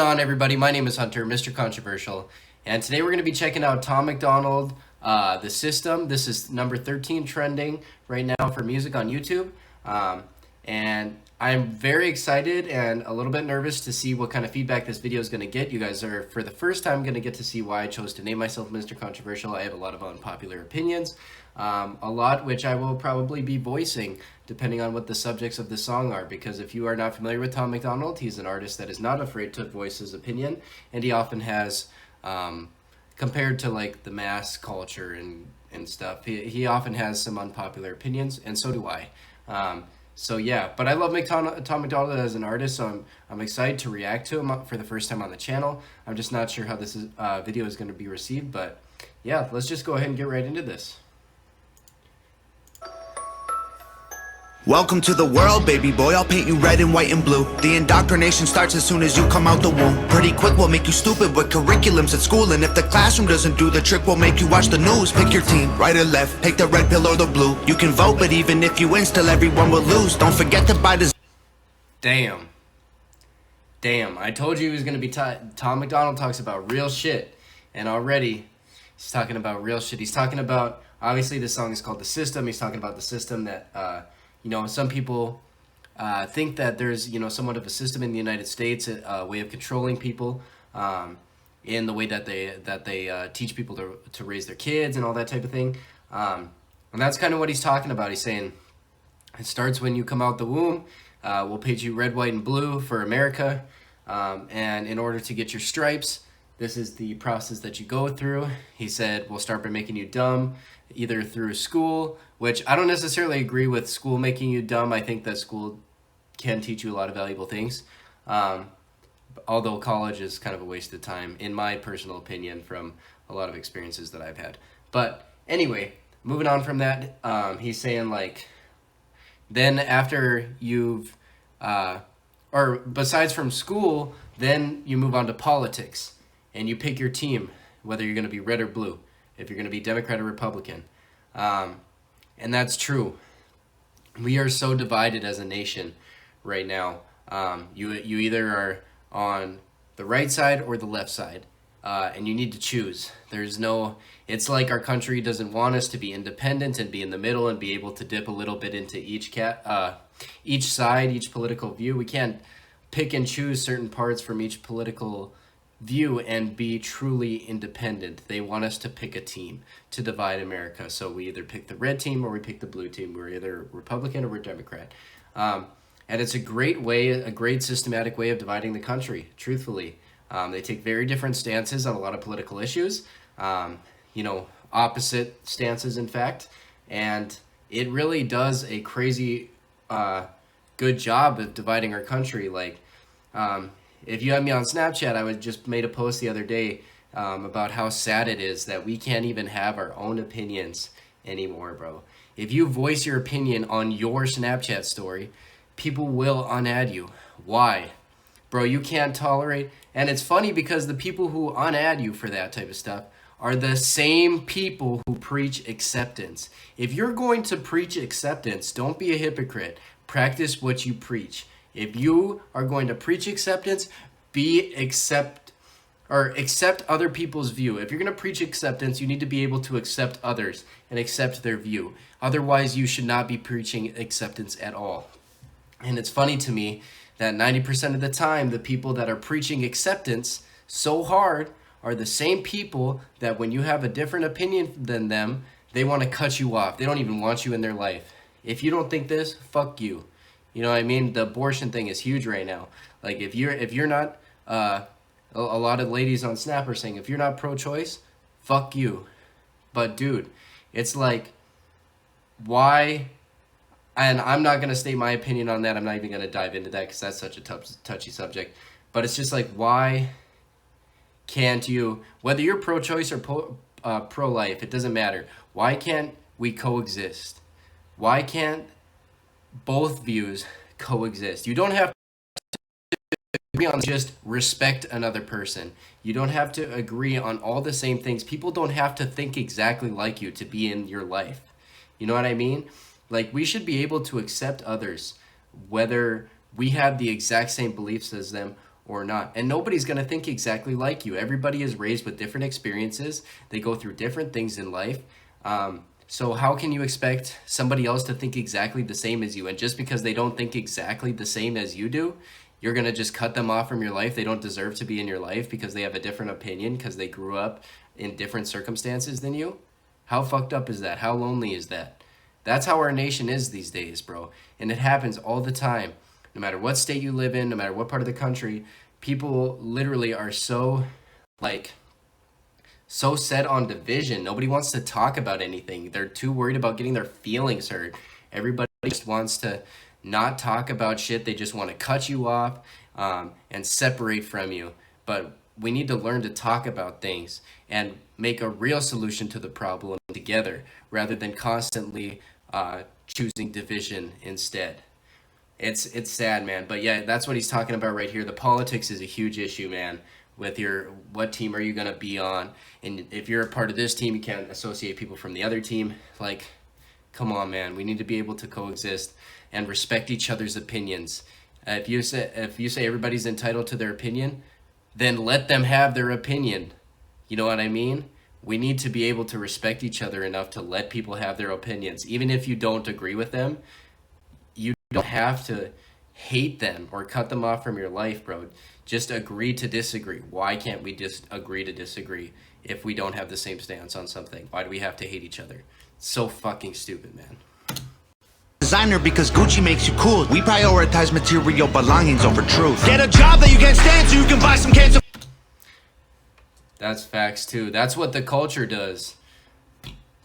On everybody, my name is Hunter, Mr. Controversial, and today we're going to be checking out Tom McDonald, The System. This is number 13 trending right now for music on YouTube, and I'm very excited and a little bit nervous to see what kind of feedback this video is going to get. You guys are, for the first time, going to get to see why I chose to name myself Mr. Controversial. I have a lot of unpopular opinions, a lot which I will probably be voicing depending on what the subjects of the song are, because if you are not familiar with Tom McDonald, he's an artist that is not afraid to voice his opinion, and he often has, compared to like the mass culture and stuff, he often has some unpopular opinions, and so do I. So yeah, but I love Tom McDonald as an artist, so I'm excited to react to him for the first time on the channel. I'm just not sure how this video is going to be received, but yeah, let's just go ahead and get right into this. Welcome to the world, baby boy, I'll paint you red and white and blue. The indoctrination starts as soon as you come out the womb. Pretty quick, we'll make you stupid with curriculums at school. And if the classroom doesn't do the trick, we'll make you watch the news. Pick your team, right or left, take the red pill or the blue. You can vote, but even if you win, still everyone will lose. Don't forget to buy the... Damn, I told you he was going to be... Tom McDonald talks about real shit, and already he's talking about real shit. He's talking about, obviously this song is called The System. He's talking about the system that... you know, some people think that there's, you know, somewhat of a system in the United States, a way of controlling people in the way that they teach people to raise their kids and all that type of thing. And that's kind of what he's talking about. He's saying it starts when you come out the womb. We'll paint you red, white, and blue for America. And in order to get your stripes, this is the process that you go through. He said, we'll start by making you dumb, either through school, which I don't necessarily agree with school making you dumb. I think that school can teach you a lot of valuable things. Although college is kind of a waste of time, in my personal opinion, from a lot of experiences that I've had. But anyway, moving on from that, he's saying like, then after you've, or besides from school, then you move on to politics. And you pick your team, whether you're going to be red or blue, if you're going to be Democrat or Republican. And that's true. We are so divided as a nation right now. You either are on the right side or the left side, and you need to choose. There's no... It's like our country doesn't want us to be independent and be in the middle and be able to dip a little bit into each side, each political view. We can't pick and choose certain parts from each political view and be truly independent. They want us to pick a team to divide America. So we either pick the red team or we pick the blue team. We're either Republican or we're Democrat. And it's a great way, a great systematic way of dividing the country, truthfully. They take very different stances on a lot of political issues, you know, opposite stances, in fact. And it really does a crazy good job of dividing our country. Like, if you have me on Snapchat, I just made a post the other day about how sad it is that we can't even have our own opinions anymore, bro. If you voice your opinion on your Snapchat story, people will unadd you. Why? Bro, you can't tolerate... And it's funny because the people who unadd you for that type of stuff are the same people who preach acceptance. If you're going to preach acceptance, don't be a hypocrite. Practice what you preach. If you are going to preach acceptance, accept other people's view. If you're going to preach acceptance, you need to be able to accept others and accept their view. Otherwise, you should not be preaching acceptance at all. And it's funny to me that 90% of the time, the people that are preaching acceptance so hard are the same people that when you have a different opinion than them, they want to cut you off. They don't even want you in their life. If you don't think this, fuck you. You know what I mean? The abortion thing is huge right now. Like, if you're not, a lot of ladies on Snap are saying, if you're not pro-choice, fuck you. But dude, it's like, why? And I'm not going to state my opinion on that. I'm not even going to dive into that because that's such a touchy subject. But it's just like, why can't you, whether you're pro-choice or pro-life, it doesn't matter. Why can't we coexist? Why can't both views coexist? You don't have to agree on, just respect another person. You don't have to agree on all the same things. People don't have to think exactly like you to be in your life. You know what I mean? Like, we should be able to accept others, whether we have the exact same beliefs as them or not. And nobody's going to think exactly like you. Everybody is raised with different experiences. They go through different things in life. So how can you expect somebody else to think exactly the same as you? And just because they don't think exactly the same as you do, you're going to just cut them off from your life. They don't deserve to be in your life because they have a different opinion, because they grew up in different circumstances than you. How fucked up is that? How lonely is that? That's how our nation is these days, bro. And it happens all the time. No matter what state you live in, no matter what part of the country, people literally are so set on division. Nobody wants to talk about anything. They're too worried about getting their feelings hurt. Everybody just wants to not talk about shit. They just want to cut you off and separate from you. But we need to learn to talk about things and make a real solution to the problem together, rather than constantly choosing division instead. It's sad, man. But yeah, that's what he's talking about right here. The politics is a huge issue, man. With what team are you going to be on? And if you're a part of this team, you can't associate people from the other team. Like, come on, man. We need to be able to coexist and respect each other's opinions. If you say everybody's entitled to their opinion, then let them have their opinion. You know what I mean? We need to be able to respect each other enough to let people have their opinions. Even if you don't agree with them, you don't have to hate them or cut them off from your life, bro. Just agree to disagree. Why can't we just agree to disagree if we don't have the same stance on something? Why do we have to hate each other? It's so fucking stupid, man. Designer because Gucci makes you cool. We prioritize material belongings over truth. Get a job that you can't stand so you can buy some cancer. That's facts too. That's what the culture does.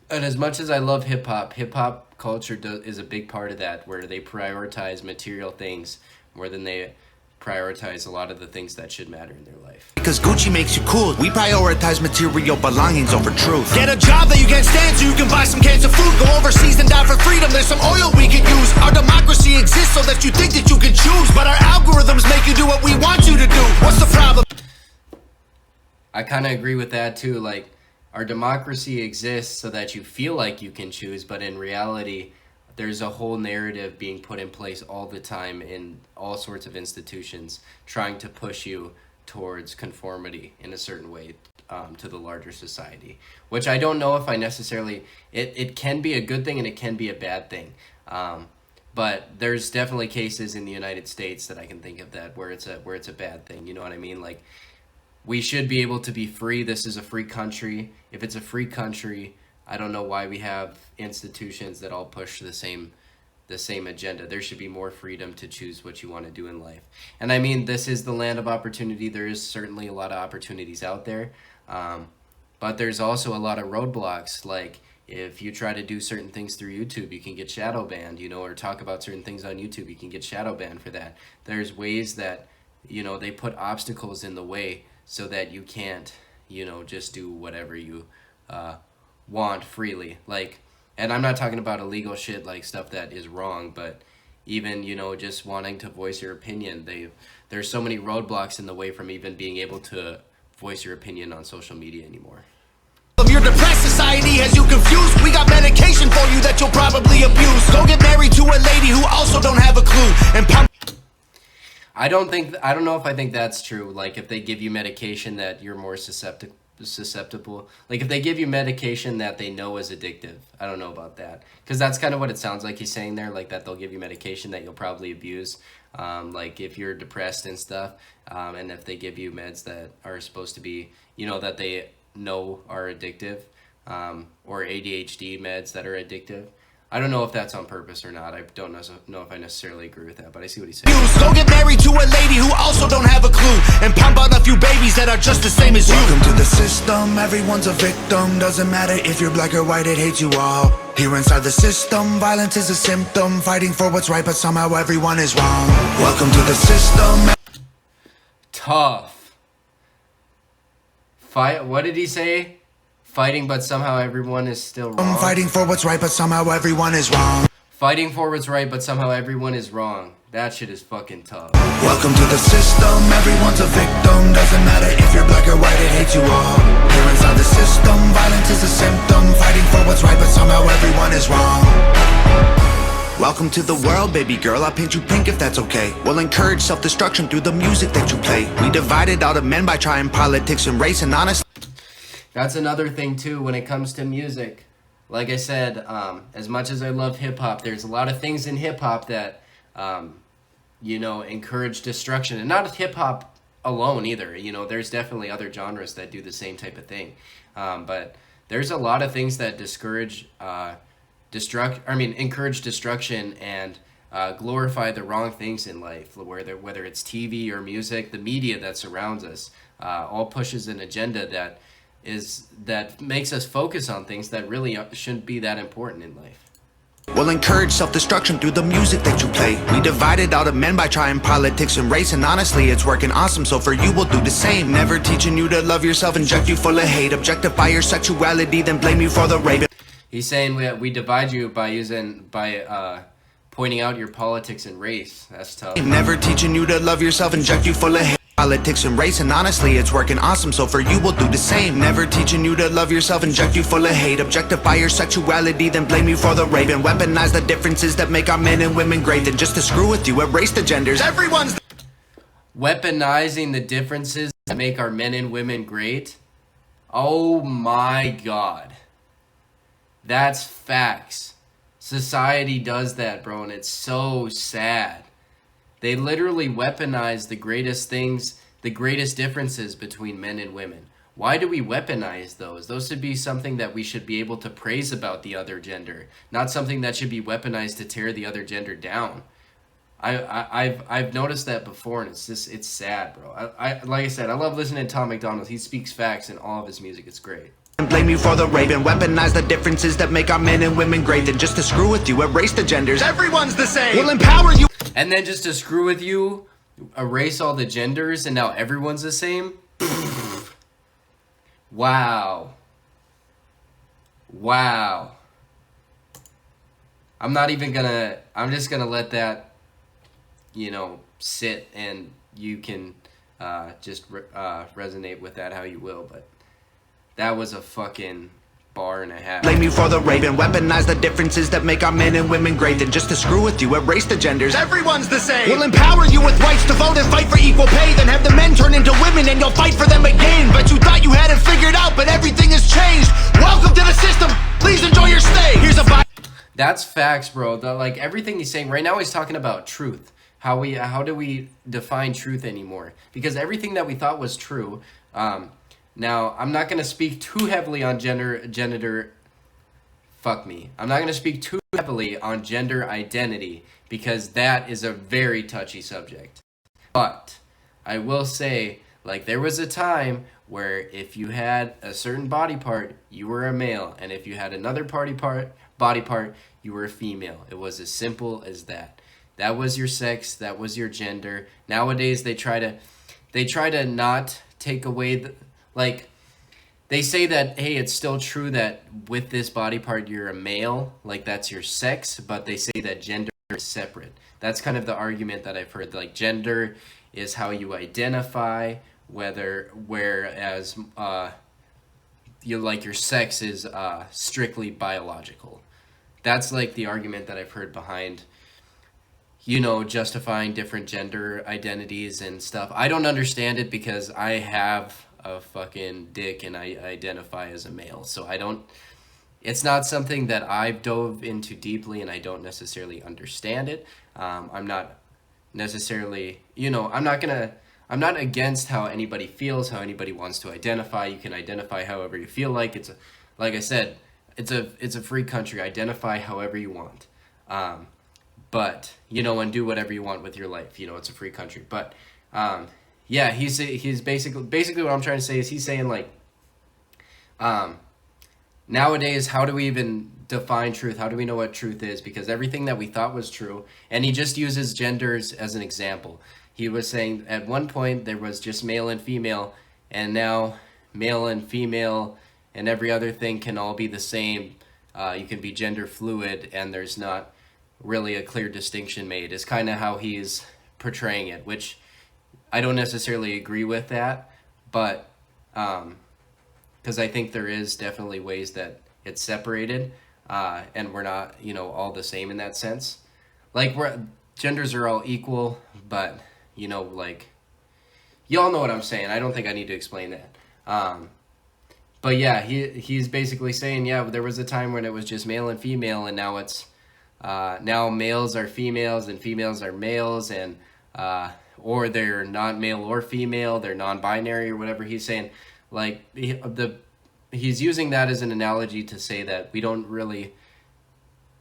And as much as I love hip-hop culture is a big part of that, where they prioritize material things more than they prioritize a lot of the things that should matter in their life. Because Gucci makes you cool. We prioritize material belongings over truth. Get a job that you can't stand so you can buy some cans of food. Go overseas and die for freedom. There's some oil we could use. Our democracy exists so that you think that you can choose, but our algorithms make you do what we want you to do. What's the problem? I kind of agree with that too. Like, our democracy exists so that you feel like you can choose, but in reality, there's a whole narrative being put in place all the time in all sorts of institutions trying to push you towards conformity in a certain way to the larger society, which I don't know if I necessarily, it can be a good thing and it can be a bad thing. But there's definitely cases in the United States that I can think of that where it's a bad thing. You know what I mean? Like, we should be able to be free. This is a free country. If it's a free country, I don't know why we have institutions that all push the same agenda. There should be more freedom to choose what you want to do in life. And I mean, this is the land of opportunity. There is certainly a lot of opportunities out there. But there's also a lot of roadblocks. Like, if you try to do certain things through YouTube, you can get shadow banned, or talk about certain things on YouTube, you can get shadow banned for that. There's ways that, they put obstacles in the way so that you can't, just do whatever you want freely. Like, and I'm not talking about illegal shit, like stuff that is wrong, but even, just wanting to voice your opinion. There's so many roadblocks in the way from even being able to voice your opinion on social media anymore. Your depressed society has you confused. We got medication for you that you'll probably abuse. Go get married to a lady who also don't have a clue and pump. I don't know if I think that's true. Like, if they give you medication that you're more susceptible, like if they give you medication that they know is addictive, I don't know about that, because that's kind of what it sounds like he's saying there, like that they'll give you medication that you'll probably abuse, like if you're depressed and stuff, and if they give you meds that are supposed to be, that they know are addictive, or ADHD meds that are addictive. I don't know if that's on purpose or not. I don't know if I necessarily agree with that, but I see what he's saying. Go get married to a lady who also don't have a clue and pump out a few babies that are just the same as you. Welcome to the system, everyone's a victim. Doesn't matter if you're black or white, it hates you all. Here inside the system, violence is a symptom. Fighting for what's right, but somehow everyone is wrong. Welcome to the system. Tough. Fight. What did he say? Fighting, but somehow everyone is still wrong. Fighting for what's right, but somehow everyone is wrong. Fighting for what's right, but somehow everyone is wrong. That shit is fucking tough. Welcome to the system, everyone's a victim. Doesn't matter if you're black or white, it hates you all. Here inside the system, violence is a symptom. Fighting for what's right, but somehow everyone is wrong. Welcome to the world, baby girl, I'll paint you pink if that's okay. We'll encourage self-destruction through the music that you play. We divided all the men by trying politics and race, and honestly, that's another thing too when it comes to music. Like I said, as much as I love hip-hop, there's a lot of things in hip-hop that, you know, encourage destruction. And not hip-hop alone either. You know, there's definitely other genres that do the same type of thing. But there's a lot of things that encourage destruction and glorify the wrong things in life, whether it's TV or music, the media that surrounds us, all pushes an agenda that makes us focus on things that really shouldn't be that important in life. we'll encourage self-destruction through the music that you play. We divided all the men by trying politics and race, and honestly, it's working awesome, so for you, we'll do the same. Never teaching you to love yourself, inject you full of hate, objectify your sexuality, then blame you for the rape. He's saying we divide you by pointing out your politics and race. That's tough. Never teaching you to love yourself, inject you full of hate, politics and race, and honestly, it's working awesome, so for you, we'll do the same. Never teaching you to love yourself, inject you full of hate, objectify your sexuality, then blame you for the rape, and weaponize the differences that make our men and women great. Then just to screw with you, erase the genders. Everyone's Weaponizing the differences that make our men and women great. Oh my God. That's facts. Society does that, bro, and it's so sad. They literally weaponize the greatest things, the greatest differences between men and women. Why do we weaponize those? Those should be something that we should be able to praise about the other gender, not something that should be weaponized to tear the other gender down. I've noticed that before, and it's sad, bro. Like I said, I love listening to Tom McDonald. He speaks facts in all of his music. It's great. blame you for the rape, and weaponize the differences that make our men and women great. Then just to screw with you, erase the genders. Everyone's the same. We'll empower you. And then just to screw with you, erase all the genders and now everyone's the same? Wow. Wow. I'm just gonna let that, you know, sit, and you can just resonate with that how you will, but that was a fucking bar and a half. Blame you for the rape, and weaponize the differences that make our men and women great. Then just to screw with you, erase the genders. Everyone's the same. We'll empower you with rights to vote and fight for equal pay. Then have the men turn into women and you'll fight for them again. But you thought you had it figured out, but everything has changed. Welcome to the system. Please enjoy your stay. Here's a That's facts, bro. Like everything he's saying right now, he's talking about truth. How do we define truth anymore? Because everything that we thought was true. Now, I'm not going to speak too heavily on I'm not going to speak too heavily on gender identity, because that is a very touchy subject. But I will say, like, there was a time where if you had a certain body part, you were a male. And if you had another body part, you were a female. It was as simple as that. That was your sex. That was your gender. Nowadays, they try to not take away like, they say that, hey, it's still true that with this body part you're a male, like that's your sex, but they say that gender is separate. That's kind of the argument that I've heard. Like, gender is how you identify, whereas your sex is strictly biological. That's like the argument that I've heard behind, you know, justifying different gender identities and stuff. I don't understand it because I have a fucking dick and I identify as a male. So it's not something that I've dove into deeply, and I don't necessarily understand it. I'm not necessarily, you know, I'm not against how anybody feels, how anybody wants to identify. You can identify however you feel like. Like I said, it's a free country. Identify however you want. But, you know, and do whatever you want with your life. You know, it's a free country. But, yeah, he's basically what I'm trying to say is he's saying, like, nowadays, how do we even define truth? How do we know what truth is? Because everything that we thought was true, and he just uses genders as an example. He was saying at one point there was just male and female, and now male and female and every other thing can all be the same. You can be gender fluid, and there's not really a clear distinction made, is kind of how he's portraying it, which I don't necessarily agree with that, but because I think there is definitely ways that it's separated, and we're not, you know, all the same in that sense. like genders are all equal, but you know, like, y'all know what I'm saying. I don't think I need to explain that. But yeah, he's basically saying, yeah, there was a time when it was just male and female, and now it's now males are females and females are males, and or they're not male or female, they're non-binary or whatever. He's saying, like, he's using that as an analogy to say that we don't really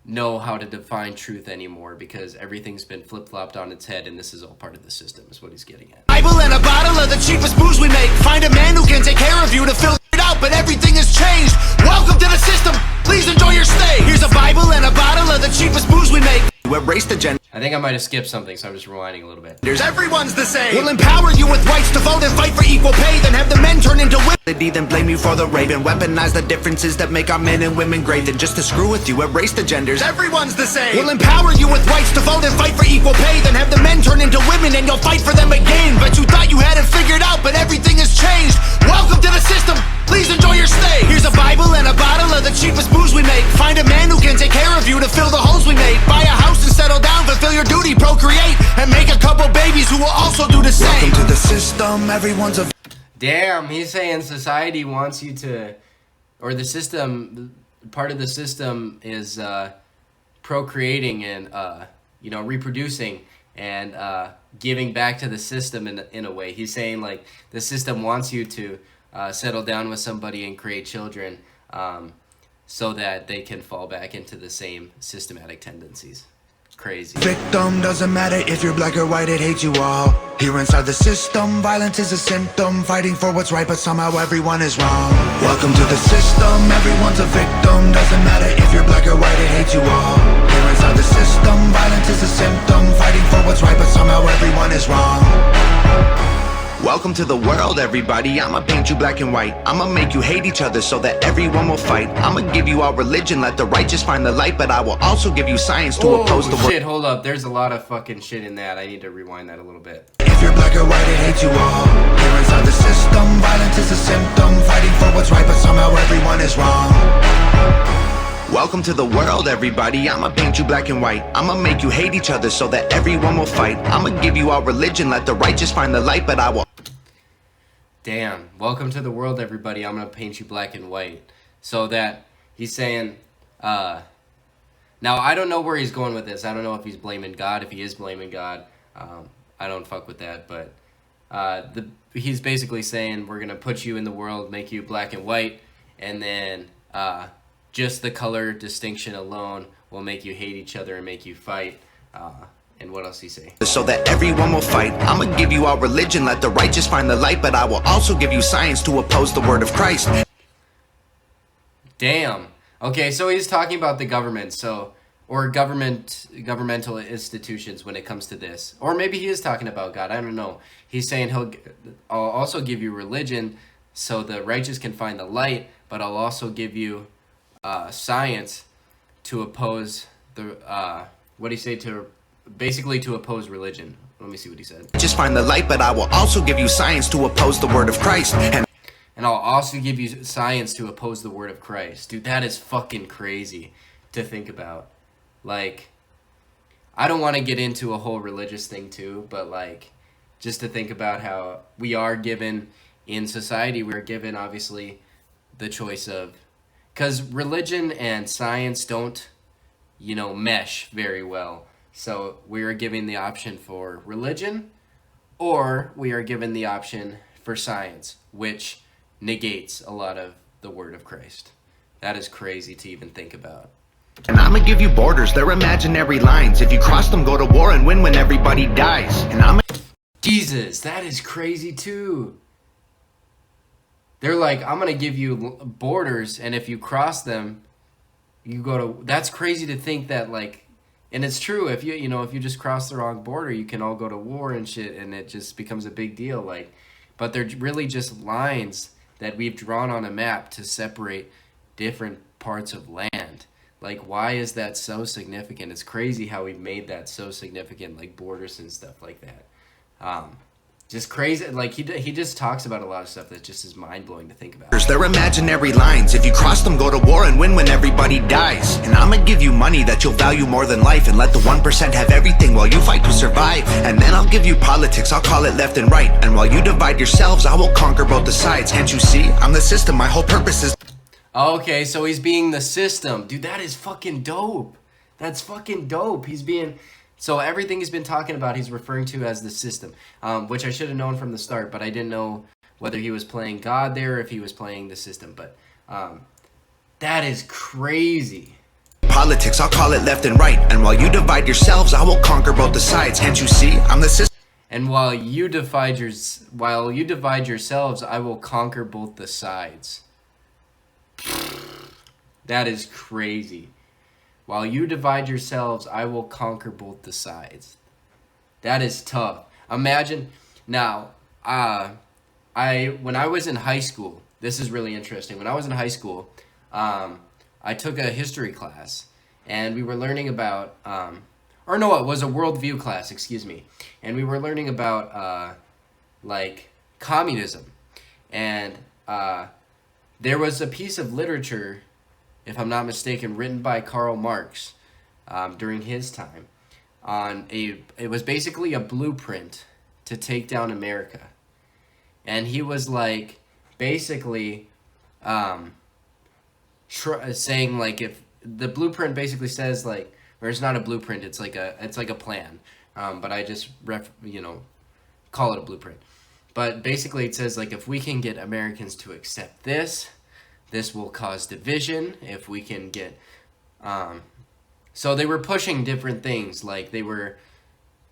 know how to define truth anymore because everything's been flip-flopped on its head, and this is all part of the system, is what he's getting at. Bible and a bottle of the cheapest booze we make. Find a man who can take care of you to fill it out, but everything has changed. Welcome to the system. Please enjoy your stay. Here's a Bible and a bottle of the cheapest booze we make. You erase the gender. I think I might have skipped something, so I'm just rewinding a little bit. Everyone's the same. We'll empower you with rights to vote and fight for equal pay. Then have the men turn into women. Then blame you for the rape and weaponize the differences that make our men and women great. Then just to screw with you, erase the genders. Everyone's the same. We'll empower you with rights to vote and fight for equal pay. Then have the men turn into women and you'll fight for them again. But you thought you had it figured out, but everything has changed. Welcome to the system. Please enjoy your stay. Here's a Bible and a bottle of the cheapest booze we make. Find a man who can take care of you to fill the holes we made. Buy a house and settle down, fulfill your duty, procreate, and make a couple babies who will also do the same. Welcome to the system. Everyone's a... Damn, he's saying society wants you to, or the system, part of the system is procreating and, you know, reproducing and giving back to the system in a way. He's saying, like, the system wants you to settle down with somebody and create children so that they can fall back into the same systematic tendencies. Crazy. Victim doesn't matter if you're black or white, it hates you all. Here inside the system, violence is a symptom. Fighting for what's right, but somehow everyone is wrong. Welcome to the system, everyone's a victim. Doesn't matter if you're black or white, it hates you all. Here inside the system, violence is a symptom. Fighting for what's right, but somehow everyone is wrong. Welcome to the world, everybody. I'ma paint you black and white. I'ma make you hate each other so that everyone will fight. I'ma give you our religion, let the righteous find the light. But I will also give you science to oppose the world. Shit, hold up. There's a lot of fucking shit in that. I need to rewind that a little bit. If you're black or white, it hates you all. Here inside the system, violence is a symptom. Fighting for what's right, but somehow everyone is wrong. Welcome to the world, everybody. I'ma paint you black and white. I'ma make you hate each other so that everyone will fight. I'ma give you our religion, let the righteous find the light. But I will... Damn. Welcome to the world, everybody. I'm going to paint you black and white. So that he's saying, now I don't know where he's going with this. I don't know if he's blaming God, if he is blaming God. I don't fuck with that. But he's basically saying we're going to put you in the world, make you black and white, and then just the color distinction alone will make you hate each other and make you fight. And what else he say? So that everyone will fight. I'ma give you our religion, let the righteous find the light. But I will also give you science to oppose the word of Christ. Damn. Okay, so he's talking about the government, or governmental institutions when it comes to this. Or maybe he is talking about God, I don't know. He's saying I'll also give you religion so the righteous can find the light, but I'll also give you science to oppose the, what do you say, basically to oppose religion. Let me see what he said. Just find the light, but I will also give you science to oppose the word of Christ. And I'll also give you science to oppose the word of Christ. Dude, that is fucking crazy to think about. Like, I don't want to get into a whole religious thing too, but like, just to think about how we are given, in society, we're given obviously the choice of, because religion and science don't, you know, mesh very well. So we are given the option for religion, or we are given the option for science, which negates a lot of the word of Christ. That is crazy to even think about. And I'ma give you borders, they're imaginary lines. If you cross them, go to war and win when everybody dies. And Jesus, that is crazy too. They're like, I'm gonna give you borders, and if you cross them, you go to... That's crazy to think that, like... And it's true, if if you just cross the wrong border, you can all go to war and shit, and it just becomes a big deal. Like, but they're really just lines that we've drawn on a map to separate different parts of land. Like, why is that so significant? It's crazy how we've made that so significant, like borders and stuff like that. just crazy. Like he just talks about a lot of stuff that just is mind blowing to think about. They're imaginary lines. If you cross them, go to war and win when everybody dies. And I'ma give you money that you'll value more than life, and let the 1% have everything while you fight to survive. And then I'll give you politics, I'll call it left and right. And while you divide yourselves, I will conquer both the sides. Can't you see? I'm the system, my whole purpose is... Okay, so he's being the system. Dude, that is fucking dope. That's fucking dope. He's being... So everything he's been talking about, he's referring to as the system, which I should have known from the start, but I didn't know whether he was playing God there or if he was playing the system. But that is crazy. Politics, I'll call it left and right. And while you divide yourselves, I will conquer both the sides. Can't you see? I'm the system. And while you divide yourselves, I will conquer both the sides. That is crazy. While you divide yourselves, I will conquer both the sides. That is tough. Imagine now, when I was in high school, this is really interesting. When I was in high school, I took a history class, and we were learning about, it was a worldview class, excuse me. And we were learning about, like, communism. And there was a piece of literature, if I'm not mistaken, written by Karl Marx during his time. It was basically a blueprint to take down America. And he was like, basically, saying like, if the blueprint basically says like, or it's not a blueprint, it's like a plan. But I just call it a blueprint. But basically it says like, if we can get Americans to accept this will cause division. If we can get, so they were pushing different things. Like they were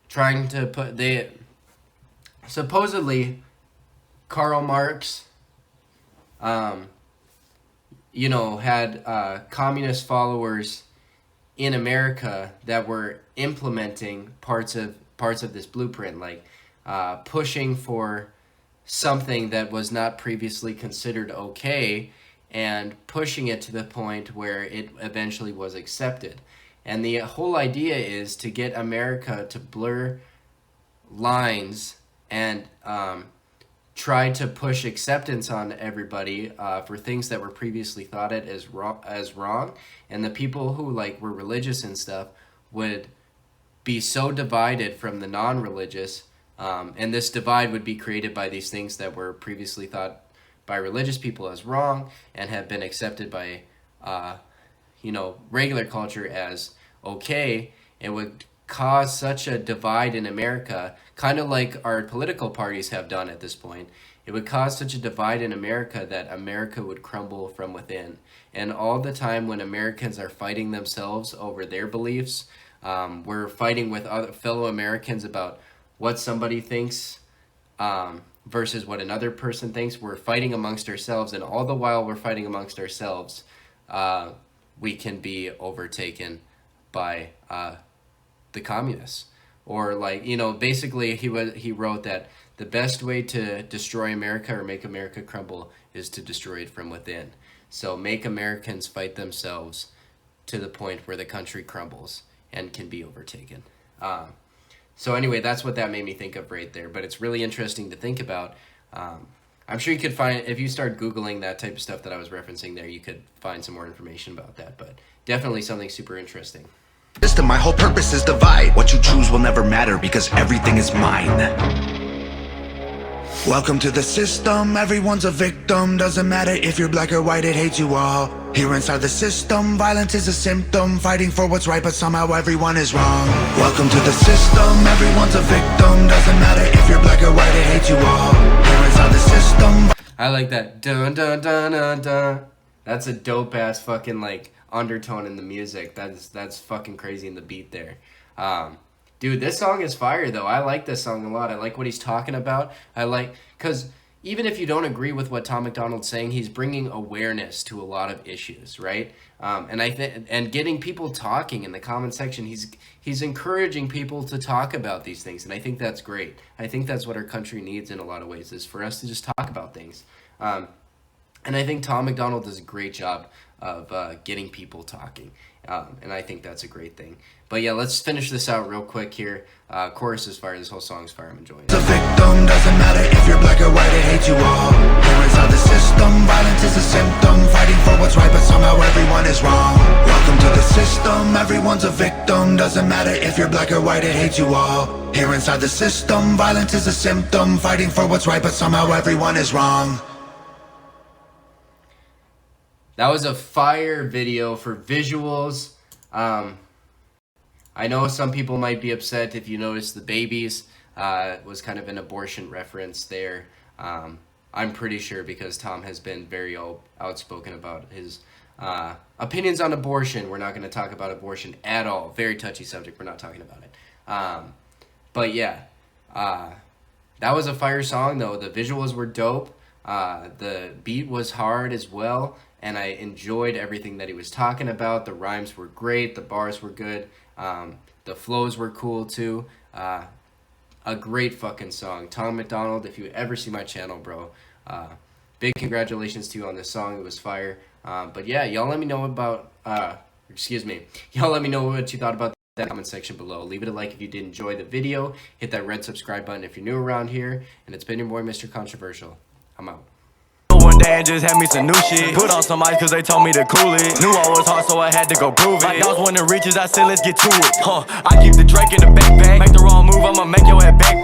trying to supposedly Karl Marx, had communist followers in America that were implementing parts of this blueprint, like pushing for something that was not previously considered okay, and pushing it to the point where it eventually was accepted. And the whole idea is to get America to blur lines and try to push acceptance on everybody for things that were previously thought as wrong. And the people who were religious and stuff would be so divided from the non-religious, and this divide would be created by these things that were previously thought by religious people as wrong and have been accepted by regular culture as okay. It would cause such a divide in America, kind of like our political parties have done at this point. It would cause such a divide in America that America would crumble from within. And all the time when Americans are fighting themselves over their beliefs, we're fighting with other fellow Americans about what somebody thinks versus what another person thinks. We're fighting amongst ourselves, and all the while we're fighting amongst ourselves, we can be overtaken by the communists. Or basically he wrote that the best way to destroy America or make America crumble is to destroy it from within. So make Americans fight themselves to the point where the country crumbles and can be overtaken. So anyway, that's what that made me think of right there. But it's really interesting to think about. I'm sure you could find, if you start Googling that type of stuff that I was referencing there, you could find some more information about that. But definitely something super interesting. System, my whole purpose is divide. What you choose will never matter because everything is mine. Welcome to the system, everyone's a victim. Doesn't matter if you're black or white, it hates you all. Here inside the system, violence is a symptom. Fighting for what's right, but somehow everyone is wrong. Welcome to the system, everyone's a victim. Doesn't matter if you're black or white, it hates you all. Here inside the system. I like that. Dun dun dun dun dun. That's a dope ass fucking undertone in the music. That's fucking crazy in the beat there. Dude, this song is fire though. I like this song a lot. I like what he's talking about. Because even if you don't agree with what Tom McDonald's saying, he's bringing awareness to a lot of issues, right? And getting people talking in the comment section. He's encouraging people to talk about these things, and I think that's great. I think that's what our country needs in a lot of ways, is for us to just talk about things. And I think Tom McDonald does a great job of getting people talking. And I think that's a great thing. But yeah, let's finish this out real quick here. Chorus is fire. This whole song is fire. I'm enjoying it. The victim doesn't matter if you're black or white, it hates you all. Here inside the system, violence is a symptom. Fighting for what's right, but somehow everyone is wrong. Welcome to the system, everyone's a victim. Doesn't matter if you're black or white, it hates you all. Here inside the system, violence is a symptom. Fighting for what's right, but somehow everyone is wrong. That was a fire video for visuals. I know some people might be upset if you notice the babies was kind of an abortion reference there. I'm pretty sure because Tom has been very outspoken about his opinions on abortion. We're not going to talk about abortion at all. Very touchy subject. We're not talking about it. But yeah, that was a fire song though. The visuals were dope. The beat was hard as well. And I enjoyed everything that he was talking about. The rhymes were great. The bars were good. The flows were cool too. A great fucking song. Tom McDonald, if you ever see my channel, bro, big congratulations to you on this song. It was fire. But yeah, y'all let me know about, y'all let me know what you thought about that in the comment section below. Leave it a like if you did enjoy the video. Hit that red subscribe button if you're new around here. And it's been your boy, Mr. Controversial. I'm out. One day and just had me some new shit. Put on some ice cause they told me to cool it. Knew I was hard so I had to go prove it. Like dogs when it reaches, I said let's get to it. I keep the Drake in the backpack. Make the wrong move, I'ma make your head back.